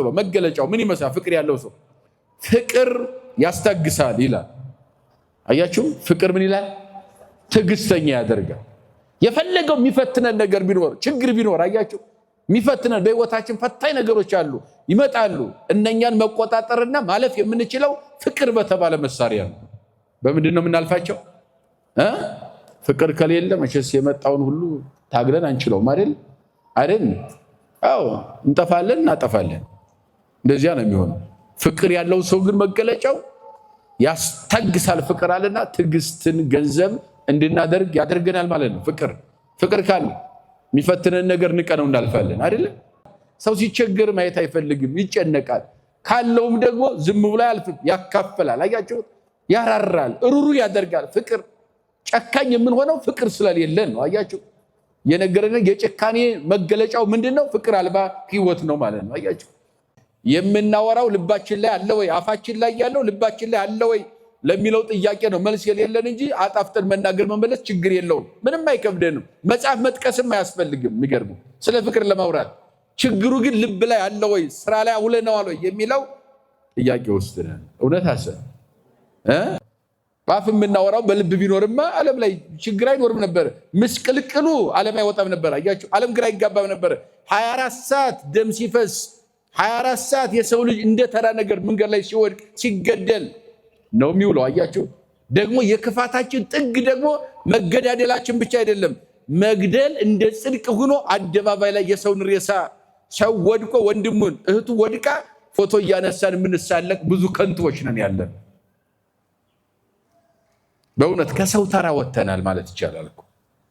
ቀጥሎ መገለጫው ምን ይመስላል? ፍቅር ያለው ሰው ፍቅር ያስታግሳል ይላል። አያችሁ ፍቅር ምን ይላል? ትዕግስተኛ ያደርጋል። የፈለገው የሚፈትነን ነገር ቢኖር ችግር ቢኖር አያችሁ የሚፈትነን በህይወታችን ፈታኝ ነገሮች አሉ ይመጣሉ። እነኛን መቆጣጠርና ማለፍ የምንችለው ፍቅር በተባለ መሳሪያ ነው። በምንድን ነው የምናልፋቸው? ፍቅር ከሌለ መቼስ የመጣውን ሁሉ ታግለን አንችለውም አይደል? አዎ እንጠፋለን፣ እናጠፋለን። እንደዚያ ነው የሚሆነው። ፍቅር ያለው ሰው ግን መገለጫው ያስታግሳል። ፍቅር አለና ትዕግስትን ገንዘብ እንድናደርግ ያደርገናል ማለት ነው። ፍቅር ካለ የሚፈትነን ነገር ንቀነው እናልፋለን አይደል? ሰው ሲቸገር ማየት አይፈልግም፣ ይጨነቃል። ካለውም ደግሞ ዝም ብሎ አያልፍም፣ ያካፍላል። አያችሁ ያራራል፣ ሩሩ ያደርጋል። ፍቅር ጨካኝ የምንሆነው ፍቅር ስለሌለን ነው። አያችሁ የነገረን የጭካኔ መገለጫው ምንድነው? ፍቅር አልባ ህይወት ነው ማለት ነው። አያችሁ የምናወራው ልባችን ላይ አለ ወይ? አፋችን ላይ ያለው ልባችን ላይ አለ ወይ ለሚለው ጥያቄ ነው መልስ የሌለን እንጂ አጣፍጠን መናገር መመለስ ችግር የለውም። ምንም አይከብደንም። መጽሐፍ መጥቀስም አያስፈልግም። የሚገርመው ስለ ፍቅር ለማውራት ችግሩ ግን ልብ ላይ አለ ወይ ስራ ላይ አውለነዋል ወይ የሚለው ጥያቄ ውስጥ ነን። እውነት አሰብ ባፍ የምናወራው በልብ ቢኖርማ ዓለም ላይ ችግር አይኖርም ነበር። ምስቅልቅሉ ዓለም አይወጣም ነበር። አያችሁ ዓለም ግራ አይጋባም ነበር። 24 ሰዓት ደም ሲፈስ 24 ሰዓት የሰው ልጅ እንደ ተራ ነገር መንገድ ላይ ሲወድቅ ሲገደል ነው የሚውለው። አያችሁ ደግሞ የክፋታችን ጥግ ደግሞ መገዳደላችን ብቻ አይደለም፣ መግደል እንደ ጽድቅ ሆኖ አደባባይ ላይ የሰውን ሬሳ ሰው ወድቆ ወንድሙን እህቱ ወድቃ ፎቶ እያነሳን የምንሳለቅ ብዙ ከንቶች ነን ያለን። በእውነት ከሰው ተራ ወጥተናል ማለት ይቻላል እኮ።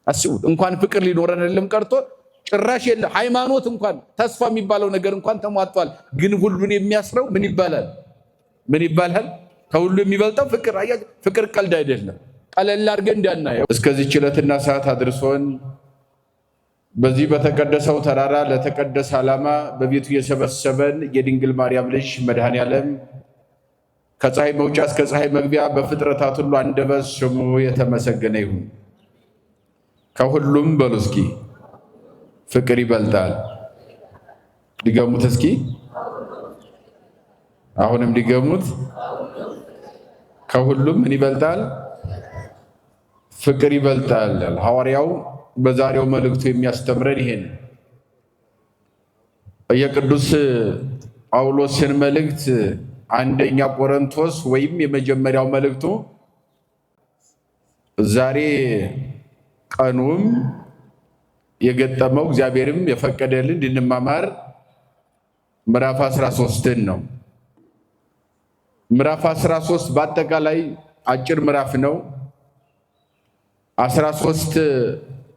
አስቡት እንኳን ፍቅር ሊኖረን አይደለም ቀርቶ ጭራሽ የለ ሃይማኖት እንኳን ተስፋ የሚባለው ነገር እንኳን ተሟጧል። ግን ሁሉን የሚያስረው ምን ይባላል? ከሁሉ የሚበልጠው ፍቅር። አያችሁ ፍቅር ቀልድ አይደለም። ቀለል አድርገን እንዳናየው እስከዚህ ዕለትና ሰዓት አድርሶን በዚህ በተቀደሰው ተራራ ለተቀደሰ ዓላማ በቤቱ የሰበሰበን የድንግል ማርያም ልጅ መድኃኔዓለም ከፀሐይ መውጫ እስከ ፀሐይ መግቢያ በፍጥረታት ሁሉ አንደበት ስሙ የተመሰገነ ይሁን። ከሁሉም በሉ እስኪ ፍቅር ይበልጣል። ዲገሙት እስኪ አሁንም ዲገሙት። ከሁሉም ምን ይበልጣል? ፍቅር ይበልጣል። ሐዋርያው በዛሬው መልእክቱ የሚያስተምረን ይሄን የቅዱስ ጳውሎስን መልእክት አንደኛ ቆሮንቶስ ወይም የመጀመሪያው መልእክቱ ዛሬ ቀኑም የገጠመው እግዚአብሔርም የፈቀደልን እንድንማማር ምዕራፍ 13 ነው። ምዕራፍ 13 በአጠቃላይ አጭር ምዕራፍ ነው። 13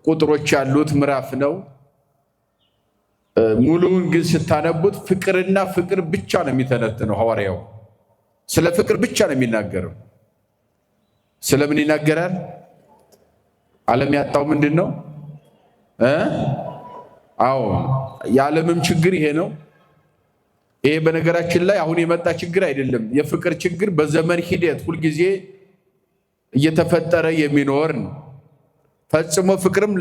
ቁጥሮች ያሉት ምዕራፍ ነው። ሙሉውን ግን ስታነቡት ፍቅርና ፍቅር ብቻ ነው የሚተነትነው። ሐዋርያው ስለ ፍቅር ብቻ ነው የሚናገረው። ስለምን ይናገራል? ዓለም ያጣው ምንድን ነው? አዎ የዓለምም ችግር ይሄ ነው። ይሄ በነገራችን ላይ አሁን የመጣ ችግር አይደለም። የፍቅር ችግር በዘመን ሂደት ሁልጊዜ እየተፈጠረ የሚኖር ነው። ፈጽሞ ፍቅርም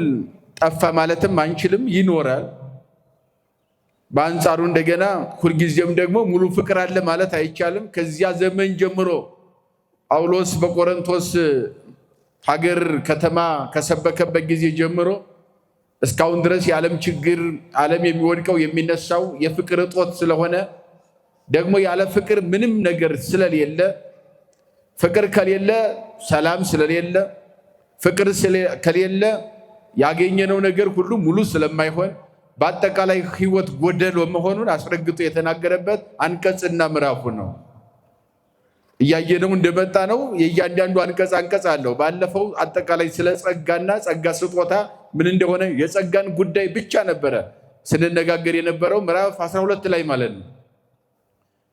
ጠፋ ማለትም አንችልም፣ ይኖራል። በአንጻሩ እንደገና ሁልጊዜም ደግሞ ሙሉ ፍቅር አለ ማለት አይቻልም። ከዚያ ዘመን ጀምሮ ጳውሎስ በቆሮንቶስ ሀገር ከተማ ከሰበከበት ጊዜ ጀምሮ እስካሁን ድረስ የዓለም ችግር ዓለም የሚወድቀው የሚነሳው የፍቅር እጦት ስለሆነ ደግሞ ያለ ፍቅር ምንም ነገር ስለሌለ ፍቅር ከሌለ ሰላም ስለሌለ ፍቅር ከሌለ ያገኘነው ነገር ሁሉ ሙሉ ስለማይሆን በአጠቃላይ ህይወት ጎደሎ መሆኑን አስረግጦ የተናገረበት አንቀጽና ምዕራፉ ነው። እያየነው እንደመጣ ነው። የእያንዳንዱ አንቀጽ አለው። ባለፈው አጠቃላይ ስለ ጸጋና ጸጋ ስጦታ ምን እንደሆነ የጸጋን ጉዳይ ብቻ ነበረ ስንነጋገር የነበረው ምዕራፍ 12 ላይ ማለት ነው።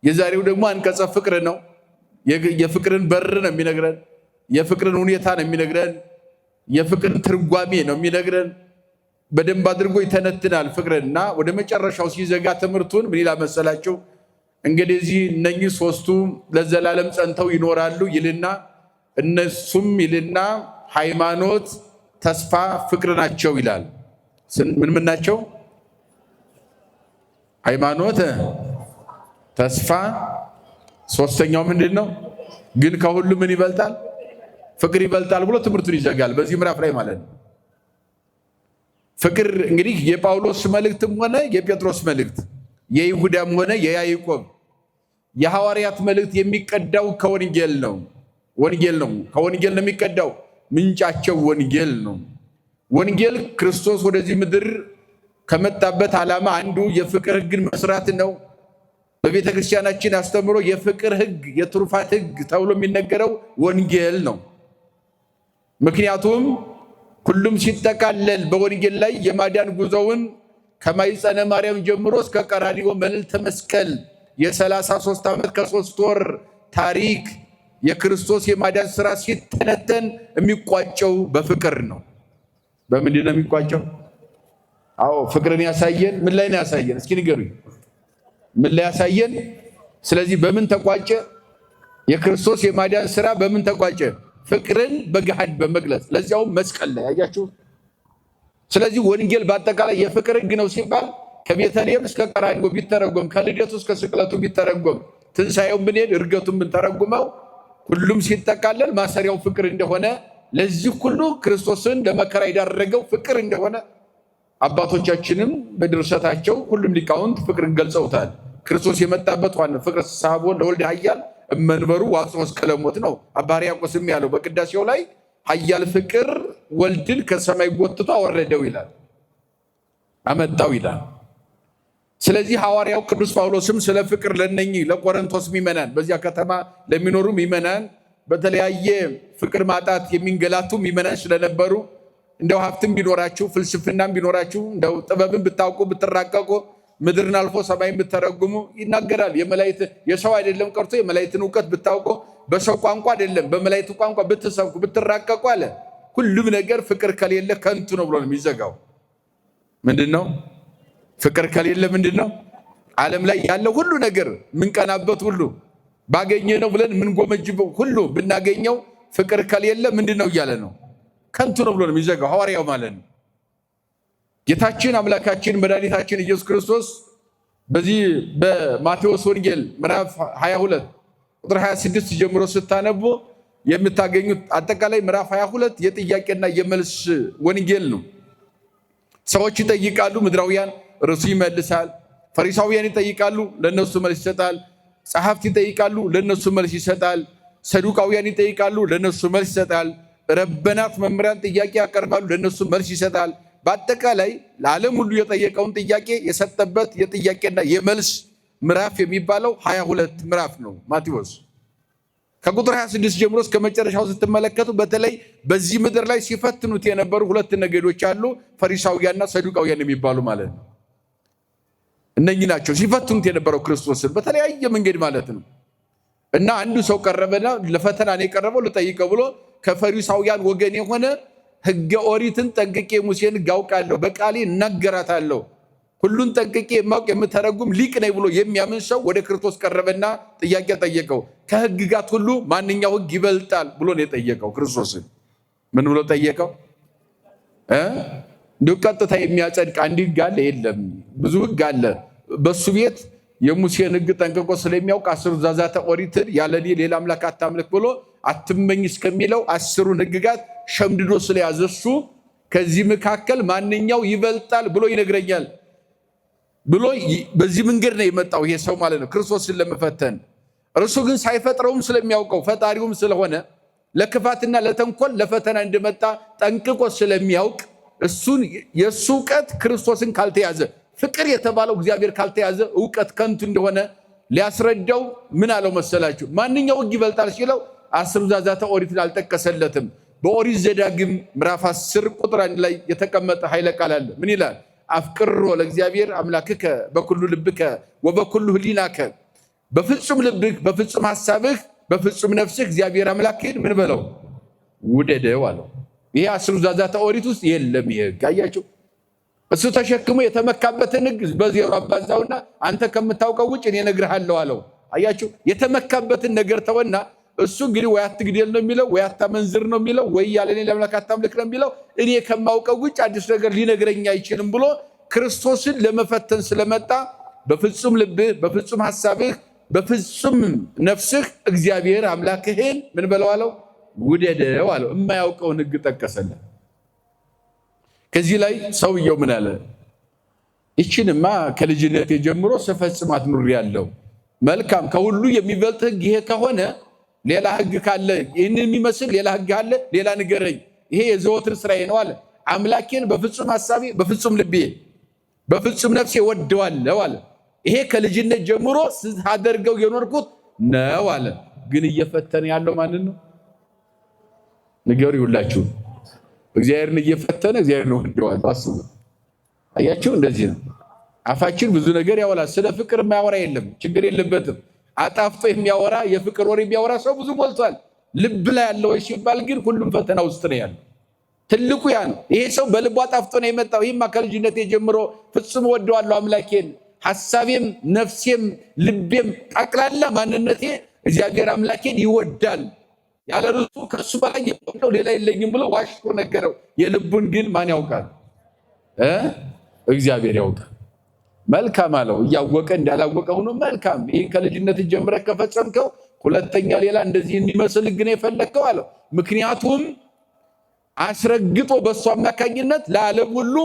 የዛሬው ደግሞ አንቀጸ ፍቅር ነው። የፍቅርን በር ነው የሚነግረን። የፍቅርን ሁኔታ ነው የሚነግረን። የፍቅርን ትርጓሜ ነው የሚነግረን። በደንብ አድርጎ ይተነትናል ፍቅርና ወደ መጨረሻው ሲዘጋ ትምህርቱን ምን ይላል መሰላችሁ? እንግዲህ እነኚህ ሶስቱ ለዘላለም ጸንተው ይኖራሉ ይልና እነሱም ይልና ሃይማኖት፣ ተስፋ፣ ፍቅር ናቸው ይላል። ምን ናቸው? ሃይማኖት፣ ተስፋ፣ ሶስተኛው ምንድነው? ግን ከሁሉ ምን ይበልጣል? ፍቅር ይበልጣል ብሎ ትምህርቱን ይዘጋል በዚህ ምዕራፍ ላይ ማለት ነው። ፍቅር እንግዲህ የጳውሎስ መልእክትም ሆነ የጴጥሮስ መልእክት፣ የይሁዳም ሆነ የያዕቆብ የሐዋርያት መልእክት የሚቀዳው ከወንጌል ነው። ወንጌል ነው፣ ከወንጌል ነው የሚቀዳው። ምንጫቸው ወንጌል ነው። ወንጌል ክርስቶስ ወደዚህ ምድር ከመጣበት ዓላማ አንዱ የፍቅር ሕግን መስራት ነው። በቤተ ክርስቲያናችን አስተምሮ የፍቅር ሕግ የትሩፋት ሕግ ተብሎ የሚነገረው ወንጌል ነው። ምክንያቱም ሁሉም ሲጠቃለል በወንጌል ላይ የማዳን ጉዞውን ከማኅፀነ ማርያም ጀምሮ እስከ ቀራንዮ መልዕልተ መስቀል የ33 ዓመት ከ3 ወር ታሪክ የክርስቶስ የማዳን ሥራ ሲተነተን የሚቋጨው በፍቅር ነው። በምንድን ነው የሚቋጨው? አዎ ፍቅርን ያሳየን ምን ላይ ነው ያሳየን? እስኪ ንገሩኝ፣ ምን ላይ ያሳየን? ስለዚህ በምን ተቋጨ? የክርስቶስ የማዳን ሥራ በምን ተቋጨ? ፍቅርን በገሃድ በመግለጽ ለዚያውም መስቀል ላይ አያችሁ። ስለዚህ ወንጌል በአጠቃላይ የፍቅር ሕግ ነው ሲባል ከቤተልሔም እስከ ቀራንዮ ቢተረጎም፣ ከልደቱ እስከ ስቅለቱ ቢተረጎም፣ ትንሣኤውን ብንሄድ እርገቱን ብንተረጉመው ሁሉም ሲጠቃለል ማሰሪያው ፍቅር እንደሆነ፣ ለዚህ ሁሉ ክርስቶስን ለመከራ የዳረገው ፍቅር እንደሆነ አባቶቻችንም በድርሰታቸው ሁሉም ሊቃውንት ፍቅርን ገልጸውታል። ክርስቶስ የመጣበት ዋና ፍቅር ሳቦ ለወልድ ኃያል እመንበሩ ዋጽኦ እስከ ለሞት ነው። አባ ሕርያቆስም ያለው በቅዳሴው ላይ ኃያል ፍቅር ወልድን ከሰማይ ጎትቶ አወረደው ይላል፣ አመጣው ይላል። ስለዚህ ሐዋርያው ቅዱስ ጳውሎስም ስለ ፍቅር ለነኚህ ለቆሮንቶስ ምዕመናን፣ በዚያ ከተማ ለሚኖሩ ምዕመናን፣ በተለያየ ፍቅር ማጣት የሚንገላቱ ምዕመናን ስለነበሩ እንደው ሀብትም ቢኖራችሁ ፍልስፍናም ቢኖራችሁ እንደው ጥበብን ብታውቁ ብትራቀቁ ምድርን አልፎ ሰማይን ብትተረጉሙ ይናገራል። የሰው አይደለም ቀርቶ የመላእክትን እውቀት ብታውቁ በሰው ቋንቋ አይደለም በመላእክት ቋንቋ ብትሰብኩ ብትራቀቁ አለ። ሁሉም ነገር ፍቅር ከሌለ ከንቱ ነው ብሎ ነው የሚዘጋው። ምንድነው ፍቅር ከሌለ? ምንድነው ዓለም ላይ ያለው ሁሉ ነገር ምንቀናበት ሁሉ ባገኘ ነው ብለን ምንጎመጅበው ሁሉ ብናገኘው ፍቅር ከሌለ ምንድነው እያለ ነው? ከንቱ ነው ብሎ ነው የሚዘጋው ሐዋርያው ማለት ነው። ጌታችን አምላካችን መድኃኒታችን ኢየሱስ ክርስቶስ በዚህ በማቴዎስ ወንጌል ምዕራፍ 22 ቁጥር 26 ጀምሮ ስታነቡ የምታገኙት አጠቃላይ ምዕራፍ 22 የጥያቄና የመልስ ወንጌል ነው። ሰዎች ይጠይቃሉ፣ ምድራውያን እርሱ ይመልሳል። ፈሪሳውያን ይጠይቃሉ፣ ለነሱ መልስ ይሰጣል። ጸሐፍት ይጠይቃሉ፣ ለነሱ መልስ ይሰጣል። ሰዱቃውያን ይጠይቃሉ፣ ለነሱ መልስ ይሰጣል። ረበናት መምህራን ጥያቄ ያቀርባሉ፣ ለነሱ መልስ ይሰጣል። በአጠቃላይ ለዓለም ሁሉ የጠየቀውን ጥያቄ የሰጠበት የጥያቄና የመልስ ምዕራፍ የሚባለው 22 ምዕራፍ ነው ማቴዎስ። ከቁጥር 26 ጀምሮ እስከ መጨረሻው ስትመለከቱ በተለይ በዚህ ምድር ላይ ሲፈትኑት የነበሩ ሁለት ነገዶች አሉ፣ ፈሪሳውያንና ሰዱቃውያን የሚባሉ ማለት ነው። እነኚህ ናቸው ሲፈትኑት የነበረው ክርስቶስን በተለያየ መንገድ ማለት ነው። እና አንዱ ሰው ቀረበና ለፈተና ነው የቀረበው ልጠይቀው ብሎ ከፈሪሳውያን ወገን የሆነ ሕገ ኦሪትን ጠንቅቄ ሙሴን ሕግ አውቃለሁ፣ በቃሌ እናገራታለሁ፣ ሁሉን ጠንቅቄ የማውቅ የምተረጉም ሊቅ ነኝ ብሎ የሚያምን ሰው ወደ ክርስቶስ ቀረበና ጥያቄ ጠየቀው። ከሕግጋት ሁሉ ማንኛው ሕግ ይበልጣል ብሎ ነው የጠየቀው ክርስቶስን። ምን ብሎ ጠየቀው? እንዲሁ ቀጥታ የሚያጸድቅ አንድ ሕግ አለ? የለም፣ ብዙ ሕግ አለ። በሱ ቤት የሙሴን ሕግ ጠንቅቆ ስለሚያውቅ 10 ትእዛዛተ ኦሪትን ያለኔ ሌላ አምላክ አታምልክ ብሎ አትመኝ እስከሚለው 10ሩን ሕግጋት ሸምድዶ ስለያዘ እሱ ከዚህ መካከል ማንኛው ይበልጣል ብሎ ይነግረኛል ብሎ በዚህ መንገድ ነው የመጣው ይሄ ሰው ማለት ነው ክርስቶስን ለመፈተን። እርሱ ግን ሳይፈጥረውም ስለሚያውቀው ፈጣሪውም ስለሆነ ለክፋትና ለተንኮል ለፈተና እንደመጣ ጠንቅቆ ስለሚያውቅ እሱን የእሱ እውቀት ክርስቶስን ካልተያዘ ፍቅር የተባለው እግዚአብሔር ካልተያዘ እውቀት ከንቱ እንደሆነ ሊያስረዳው ምን አለው መሰላችሁ? ማንኛው ሕግ ይበልጣል ሲለው 10 ትእዛዛተ ኦሪትን አልጠቀሰለትም። በኦሪት ዘዳግም ምዕራፍ 10 ቁጥር 1 ላይ የተቀመጠ ኃይለ ቃል አለ። ምን ይላል? አፍቅሮ ለእግዚአብሔር አምላክከ በኩሉ ልብከ ወበኩሉ ህሊናከ፣ በፍጹም ልብህ በፍጹም ሐሳብህ በፍጹም ነፍስህ እግዚአብሔር አምላክህን ምን በለው ውደደው አለው። ይሄ 10 ትእዛዛተ ኦሪት ውስጥ የለም ይሄ ሕግ። አያችሁ፣ እሱ ተሸክሞ የተመካበትን ሕግ በዜሮ አባዛውና አንተ ከምታውቀው ውጭ እኔ እነግርሃለሁ አለው። አያችሁ፣ የተመካበትን ነገር ተወና እሱ እንግዲህ ወይ አትግደል ነው የሚለው፣ ወይ አታመንዝር ነው የሚለው፣ ወይ ያለ እኔ ለአምላክ አታምልክ ነው የሚለው። እኔ ከማውቀው ውጭ አዲስ ነገር ሊነግረኝ አይችልም ብሎ ክርስቶስን ለመፈተን ስለመጣ በፍጹም ልብህ በፍጹም ሐሳብህ በፍጹም ነፍስህ እግዚአብሔር አምላክህን ምን በለው አለው ውደደው አለው። የማያውቀውን ሕግ ጠቀሰለት። ከዚህ ላይ ሰውየው ምን አለ? ይችንማ ከልጅነቴ ጀምሮ ስፈጽማት ኑሬአለሁ። መልካም ከሁሉ የሚበልጥ ሕግ ይሄ ከሆነ ሌላ ሕግ ካለ ይህንን የሚመስል ሌላ ሕግ አለ? ሌላ ንገረኝ። ይሄ የዘወትር ስራዬ ነው አለ። አምላኬን በፍጹም ሐሳቤ፣ በፍጹም ልቤ፣ በፍጹም ነፍሴ ወደዋለሁ አለ። ይሄ ከልጅነት ጀምሮ ሳደርገው የኖርኩት ነው አለ። ግን እየፈተነ ያለው ማንን ነው? ንገሩ ሁላችሁ። እግዚአብሔርን እየፈተነ እግዚአብሔርን ወደዋለሁ። አስቡ። አያችሁ፣ እንደዚህ ነው። አፋችን ብዙ ነገር ያወራል። ስለ ፍቅር የማያወራ የለም፣ ችግር የለበትም። አጣፍጦ የሚያወራ የፍቅር ወሬ የሚያወራ ሰው ብዙ ሞልቷል። ልብ ላይ ያለው ሲባል ግን ሁሉም ፈተና ውስጥ ነው ያለው። ትልቁ ያ ነው። ይሄ ሰው በልቡ አጣፍጦ ነው የመጣው። ይህማ ከልጅነቴ ጀምሮ ፍጹም ወደዋለሁ አምላኬን፣ ሐሳቤም፣ ነፍሴም፣ ልቤም ጠቅላላ ማንነቴ እግዚአብሔር አምላኬን ይወዳል። ያለ ርሱ ከሱ በላይ የምወደው ሌላ የለኝም ብሎ ዋሽቶ ነገረው። የልቡን ግን ማን ያውቃል? እግዚአብሔር ያውቃል። መልካም አለው። እያወቀ እንዳላወቀ ሆኖ መልካም፣ ይህን ከልጅነት ጀምረህ ከፈጸምከው ሁለተኛ ሌላ እንደዚህ የሚመስል ሕግ ነው የፈለግከው አለው። ምክንያቱም አስረግጦ በእሱ አማካኝነት ለዓለም ሁሉ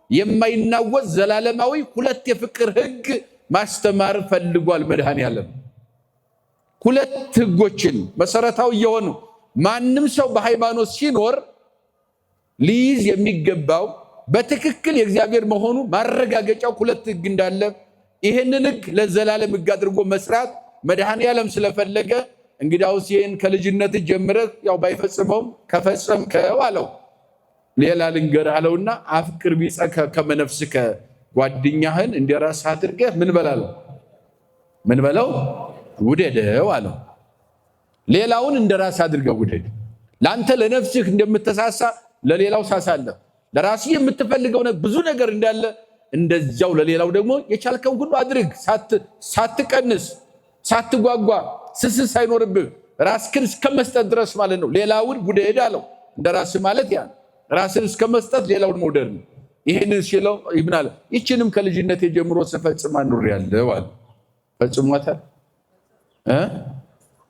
የማይናወጥ ዘላለማዊ ሁለት የፍቅር ሕግ ማስተማር ፈልጓል መድኃኔዓለም። ሁለት ሕጎችን መሰረታዊ የሆኑ ማንም ሰው በሃይማኖት ሲኖር ሊይዝ የሚገባው በትክክል የእግዚአብሔር መሆኑ ማረጋገጫው ሁለት ሕግ እንዳለ፣ ይህንን ሕግ ለዘላለም ሕግ አድርጎ መስራት መድኃኔዓለም ስለፈለገ እንግዲያውስ ይህን ከልጅነት ጀምረህ ያው ባይፈጽመውም ከፈጸምከው አለው ሌላ ልንገርህ አለውና አፍቅር ቢጸከ ከመ ነፍስከ፣ ጓደኛህን እንደራስህ አድርገህ ምን በላለው ምን በለው ውደደው አለው። ሌላውን እንደራስህ አድርገህ ውደድ። ለአንተ ለነፍስህ እንደምትሳሳ ለሌላው ሳሳለህ። ለራስህ የምትፈልገው ብዙ ነገር እንዳለ እንደዚያው ለሌላው ደግሞ የቻልከው ሁሉ አድርግ። ሳትቀንስ፣ ሳትጓጓ፣ ስስት ሳይኖርብህ ራስህን እስከመስጠት ድረስ ማለት ነው። ሌላውን ውደድ አለው። እንደራስህ ማለት ያ ራስን እስከመስጠት ሌላውን መውደድ ነው። ይህንን ሲለው ይብን አለ ይችንም ከልጅነት ጀምሮ ስፈጽም ኑሬአለሁ አለ። ፈጽሟታል።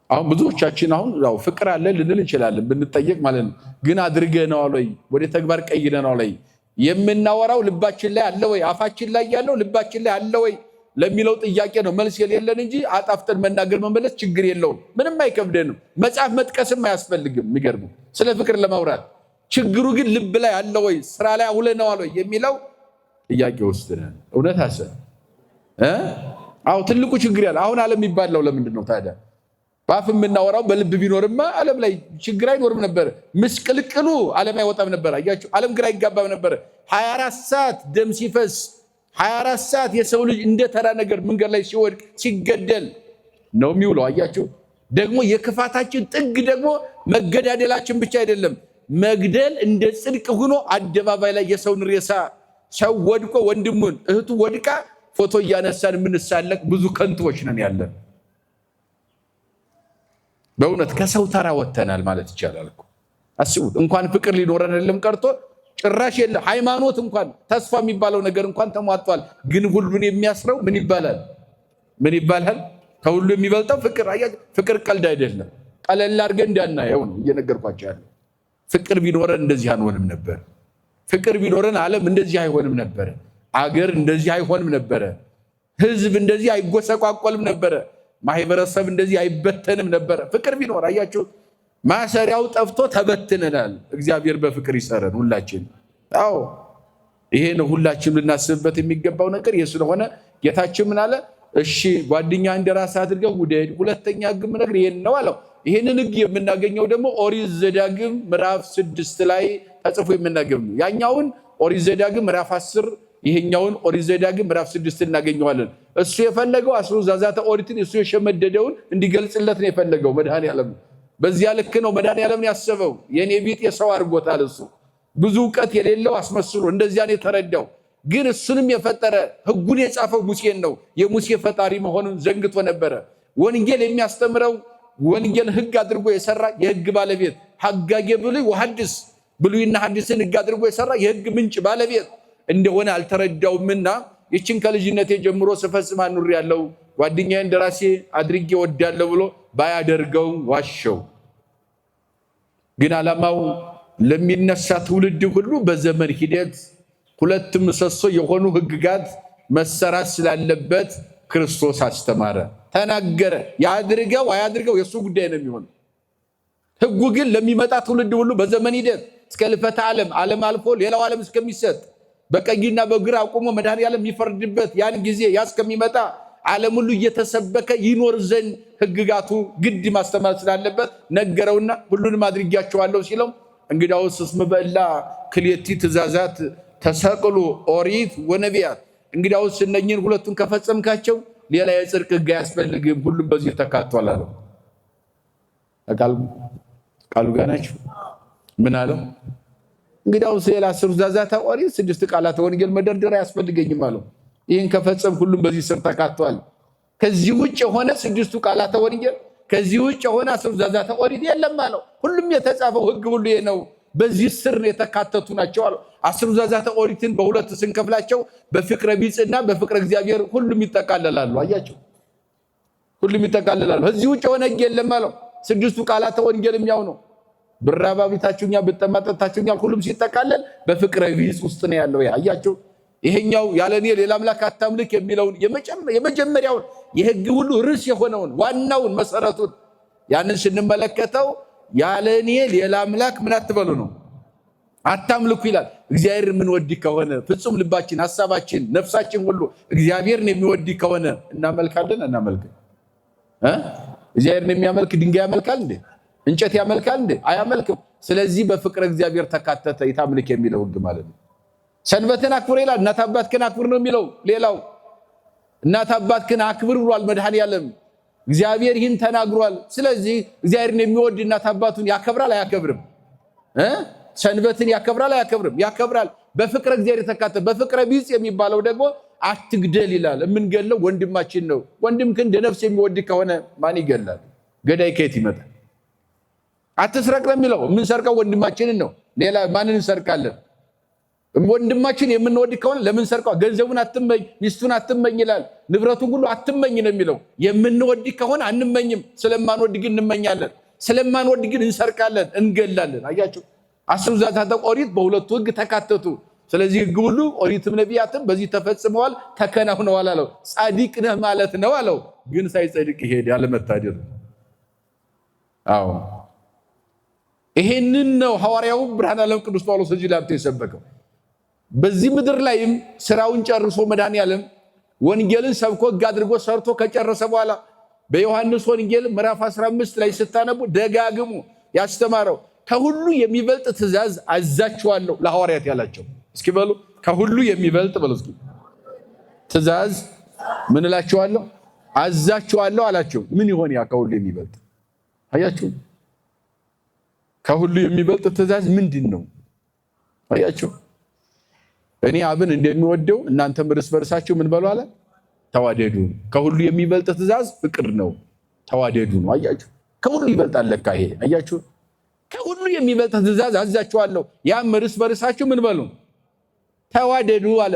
አሁን ብዙዎቻችን አሁን ያው ፍቅር አለ ልንል እንችላለን ብንጠየቅ ማለት ነው። ግን አድርገነዋል ወይ? ወደ ተግባር ቀይረነዋል ወይ? የምናወራው ልባችን ላይ አለ ወይ? አፋችን ላይ ያለው ልባችን ላይ አለ ወይ ለሚለው ጥያቄ ነው መልስ የሌለን እንጂ አጣፍጠን መናገር መመለስ ችግር የለውም። ምንም አይከብደንም። መጽሐፍ መጥቀስም አያስፈልግም። የሚገርመው ስለ ፍቅር ለማውራት ችግሩ ግን ልብ ላይ አለ ወይ? ስራ ላይ አውለነዋል ወይ የሚለው ጥያቄ ውስጥ ነን። እውነት አሰብ አው ትልቁ ችግር ያለ አሁን ዓለም የሚባለው ለምንድን ነው ታዲያ? በአፍ የምናወራው በልብ ቢኖርማ ዓለም ላይ ችግር አይኖርም ነበር። ምስቅልቅሉ ዓለም አይወጣም ነበር። አያችሁ፣ ዓለም ግራ አይጋባም ነበር። 24 ሰዓት ደም ሲፈስ 24 ሰዓት የሰው ልጅ እንደ ተራ ነገር መንገድ ላይ ሲወድቅ ሲገደል ነው የሚውለው። አያችሁ፣ ደግሞ የክፋታችን ጥግ ደግሞ መገዳደላችን ብቻ አይደለም፣ መግደል እንደ ጽድቅ ሆኖ አደባባይ ላይ የሰውን ሬሳ ሰው ወድቆ ወንድሙን እህቱ ወድቃ ፎቶ እያነሳን የምንሳለቅ ብዙ ከንቶች ነን ያለን። በእውነት ከሰው ተራ ወተናል ማለት ይቻላል እኮ። አስቡት፣ እንኳን ፍቅር ሊኖረን አይደለም ቀርቶ ጭራሽ የለ ሃይማኖት እንኳን ተስፋ የሚባለው ነገር እንኳን ተሟጧል። ግን ሁሉን የሚያስረው ምን ይባላል? ምን ይባላል? ከሁሉ የሚበልጠው ፍቅር። አያችሁ፣ ፍቅር ቀልድ አይደለም። ቀለል አድርገን እንዳናየው ነው እየነገርኳቸው ያለው። ፍቅር ቢኖረን እንደዚህ አንሆንም ነበር። ፍቅር ቢኖረን ዓለም እንደዚህ አይሆንም ነበር። አገር እንደዚህ አይሆንም ነበረ። ህዝብ እንደዚህ አይጎሰቋቆልም ነበረ። ማህበረሰብ እንደዚህ አይበተንም ነበረ። ፍቅር ቢኖር አያችሁ፣ ማሰሪያው ጠፍቶ ተበትነናል። እግዚአብሔር በፍቅር ይሰረን ሁላችን። አዎ ይሄ ነው ሁላችን ልናስብበት የሚገባው ነገር። ይህ ስለሆነ ጌታችን ምን አለ? እሺ ጓደኛ እንደራስህ አድርገህ ውደድ። ሁለተኛ ሕግ ነገር ይሄን ነው አለው። ይሄንን ሕግ የምናገኘው ደግሞ ኦሪት ዘዳግም ምዕራፍ 6 ላይ ተጽፎ የምናገኘው ነው። ያኛውን ኦሪት ዘዳግም ምዕራፍ 10 ይሄኛውን ኦሪት ዘዳግም ምዕራፍ 6 እናገኘዋለን። እሱ የፈለገው አስሩ ዛዛተ ኦሪትን እሱ የሸመደደውን እንዲገልጽለት ነው የፈለገው መድኃኔዓለም። በዚያ ልክ ነው መድኃኔዓለም ያሰበው። የኔ ቢጤ ሰው አድርጎታል። እሱ ብዙ ዕውቀት የሌለው አስመስሎ እንደዚያ ነው የተረዳው። ግን እሱንም የፈጠረ ሕጉን የጻፈው ሙሴን ነው። የሙሴ ፈጣሪ መሆኑን ዘንግቶ ነበረ። ወንጌል የሚያስተምረው ወንጌል ሕግ አድርጎ የሰራ የሕግ ባለቤት ሐጋጌ ብሉይ ወሐዲስ ብሉይና ሐዲስን ሕግ አድርጎ የሰራ የሕግ ምንጭ ባለቤት እንደሆነ አልተረዳውምና ይችን ከልጅነቴ ጀምሮ ስፈጽም ኑሬአለሁ ጓደኛዬን እንደራሴ አድርጌ ወዳለሁ ብሎ ባያደርገው ዋሸው። ግን ዓላማው ለሚነሳ ትውልድ ሁሉ በዘመን ሂደት ሁለት ምሰሶ የሆኑ ህግጋት መሰራት ስላለበት ክርስቶስ አስተማረ፣ ተናገረ። ያድርገው አያድርገው የሱ ጉዳይ ነው የሚሆነው። ህጉ ግን ለሚመጣ ትውልድ ሁሉ በዘመን ሂደት እስከ ልፈተ ዓለም አልፎ ሌላው ዓለም እስከሚሰጥ በቀኝና በግራ አቁሞ መድኃኔዓለም የሚፈርድበት ያን ጊዜ እስከሚመጣ ዓለም ሁሉ እየተሰበከ ይኖር ዘንድ ህግጋቱ ግድ ማስተማር ስላለበት ነገረውና ሁሉንም አድርጌያቸዋለሁ ሲለው እንግዲያውስ እስመ በእላ ክልኤቲ ትእዛዛት ተሰቅሉ ኦሪት ወነቢያት፣ እንግዲያውስ እነኝህን ሁለቱን ከፈጸምካቸው ሌላ የጽድቅ ህግ አያስፈልግም፣ ሁሉም በዚህ ተካቷል አለው። ቃሉ ጋር ናችሁ። ምን አለው? እንግዲያውስ ሌላ 10 ትእዛዛት ኦሪት 6 ቃላተ ወንጌል መደርደር አያስፈልገኝም አለው። ይህን ከፈጸም ሁሉም በዚህ ስር ተካቷል። ከዚህ ውጭ የሆነ 6 ቃላተ ወንጌል፣ ከዚህ ውጭ የሆነ 10 ትእዛዛት ኦሪት የለም አለው። ሁሉም የተጻፈው ህግ ሁሉ ይሄ ነው፣ በዚህ ስር የተካተቱ ናቸው አለው። 10 ትእዛዛት ኦሪትን በሁለት ስንከፍላቸው በፍቅረ ቢጽና በፍቅረ እግዚአብሔር ሁሉም ይጠቃለላሉ። አያቸው፣ ሁሉም ይጠቃለላሉ። ከዚህ ውጭ የሆነ ህግ የለም አለው። 6 ቃላተ ወንጌልም ያው ነው። ብራባ ቢታችሁኛል፣ ብጠማ ጠጥታችሁኛል፣ ሁሉም ሲጠቃለል በፍቅረ ቢጽ ውስጥ ነው ያለው። አያቸው፣ ይሄኛው ያለኔ ሌላ አምላክ አታምልክ የሚለውን የመጀመሪያውን የህግ ሁሉ ርዕስ የሆነውን ዋናውን መሰረቱን ያንን ስንመለከተው ያለኔ ሌላ አምላክ ምን አትበሉ ነው፣ አታምልኩ ይላል። እግዚአብሔር የምንወድ ከሆነ ፍጹም ልባችን፣ ሐሳባችን፣ ነፍሳችን ሁሉ እግዚአብሔርን የሚወድ ከሆነ እናመልካለን እናመልክ። እግዚአብሔርን የሚያመልክ ድንጋይ ያመልካል እንዴ? እንጨት ያመልካል እንዴ? አያመልክም። ስለዚህ በፍቅረ እግዚአብሔር ተካተተ የታምልክ የሚለው ህግ ማለት ነው። ሰንበትን አክብር ይላል። እናት አባትህን አክብር ነው የሚለው። ሌላው እናት አባትህን አክብር ብሏል መድኃኔዓለም። እግዚአብሔር ይህን ተናግሯል። ስለዚህ እግዚአብሔርን የሚወድ እናት አባቱን ያከብራል አያከብርም? ሰንበትን ያከብራል አያከብርም? ያከብራል። በፍቅረ እግዚአብሔር የተካተተ። በፍቅረ ቢጽ የሚባለው ደግሞ አትግደል ይላል። የምንገለው ወንድማችን ነው። ወንድምህን እንደ ነፍስ የሚወድ ከሆነ ማን ይገላል? ገዳይ ከየት ይመጣል? አትስረቅ ነው የሚለው። የምንሰርቀው ወንድማችንን ነው። ሌላ ማንን እንሰርቃለን? ወንድማችን የምንወድ ከሆነ ለምን ሰርቀው? ገንዘቡን አትመኝ፣ ሚስቱን አትመኝ ይላል። ንብረቱን ሁሉ አትመኝ ነው የሚለው። የምንወድ ከሆነ አንመኝም፣ ስለማንወድ ግን እንመኛለን። ስለማንወድ ግን እንሰርቃለን፣ እንገላለን። አያችሁ፣ 10 ትእዛዛት ኦሪት በሁለቱ ህግ ተካተቱ። ስለዚህ ህግ ሁሉ ኦሪትም ነቢያትም በዚህ ተፈጽመዋል፣ ተከናውነዋል አለው። ጻድቅ ነህ ማለት ነው አለው። ግን ሳይጸድቅ ይሄድ ያለመታደል። አዎ ይሄንን ነው ሐዋርያው ብርሃነ-ዓለም ቅዱስ ጳውሎስ እዚህ ላይ የሰበከው። በዚህ ምድር ላይም ስራውን ጨርሶ መድኃኔዓለም ወንጌልን ሰብኮ ህግ አድርጎ ሰርቶ ከጨረሰ በኋላ በዮሐንስ ወንጌል ምዕራፍ 15 ላይ ስታነቡ ደጋግሙ ያስተማረው ከሁሉ የሚበልጥ ትእዛዝ አዛችኋለሁ ለሐዋርያት ያላቸው። እስኪ በሉ ከሁሉ የሚበልጥ በሉ እስኪ ትእዛዝ ምን እላችኋለሁ? አዛችኋለሁ አላቸው። ምን ይሆን ያ ከሁሉ የሚበልጥ? አያችሁ፣ ከሁሉ የሚበልጥ ትእዛዝ ምንድን ነው? አያችሁ፣ እኔ አብን እንደሚወደው እናንተም እርስ በርሳችሁ ምን በሉ አለ? ተዋደዱ። ከሁሉ የሚበልጥ ትእዛዝ ፍቅር ነው፣ ተዋደዱ ነው። አያችሁ፣ ከሁሉ ይበልጣል ለካ ይሄ። አያችሁ፣ ከሁሉ የሚበልጥ ትእዛዝ አዛችኋለሁ፣ ያም እርስ በርሳችሁ ምን በሉ ተዋደዱ አለ።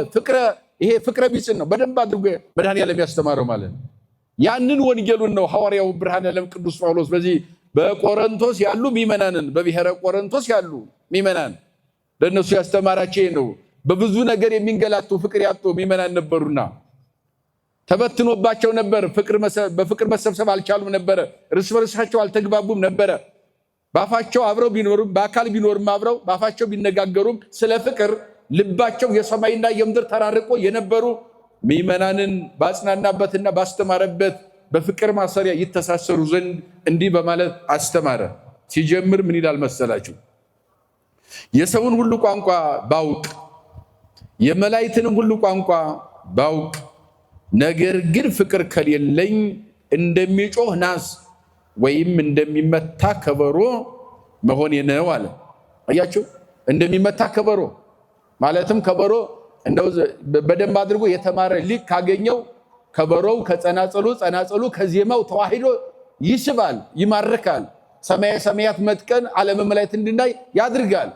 ይሄ ፍቅረ ቢጽን ነው በደንብ አድርጎ መድኃኔዓለም ያስተማረው ማለት ነው። ያንን ወንጌሉን ነው ሐዋርያው ብርሃነ-ዓለም ቅዱስ ጳውሎስ በዚህ በቆሮንቶስ ያሉ ምእመናንን በብሔረ ቆሮንቶስ ያሉ ምእመናን ለነሱ ያስተማራቸው ነው። በብዙ ነገር የሚንገላቱ ፍቅር ያጡ ምእመናን ነበሩና ተበትኖባቸው ነበር። በፍቅር መሰብሰብ አልቻሉም ነበር። እርስ በርሳቸው አልተግባቡም ነበር። ባፋቸው አብረው ቢኖሩም በአካል ቢኖሩም አብረው ባፋቸው ቢነጋገሩም ስለ ፍቅር ልባቸው የሰማይና የምድር ተራርቆ የነበሩ ምእመናንን ባጽናናበትና ባስተማረበት በፍቅር ማሰሪያ ይተሳሰሩ ዘንድ እንዲህ በማለት አስተማረ። ሲጀምር ምን ይላል መሰላችሁ? የሰውን ሁሉ ቋንቋ ባውቅ የመላእክትንም ሁሉ ቋንቋ ባውቅ ነገር ግን ፍቅር ከሌለኝ እንደሚጮህ ናስ ወይም እንደሚመታ ከበሮ መሆኔ ነው አለ። አያችሁ፣ እንደሚመታ ከበሮ ማለትም ከበሮ እንደው በደንብ አድርጎ የተማረ ሊቅ ካገኘው ከበሮው ከጸናጽሉ ጸናጽሉ ከዜማው ተዋሂዶ ይስባል፣ ይማርካል። ሰማየ ሰማያት መጥቀን ዓለመ መላእክት እንድናይ ያደርጋል፣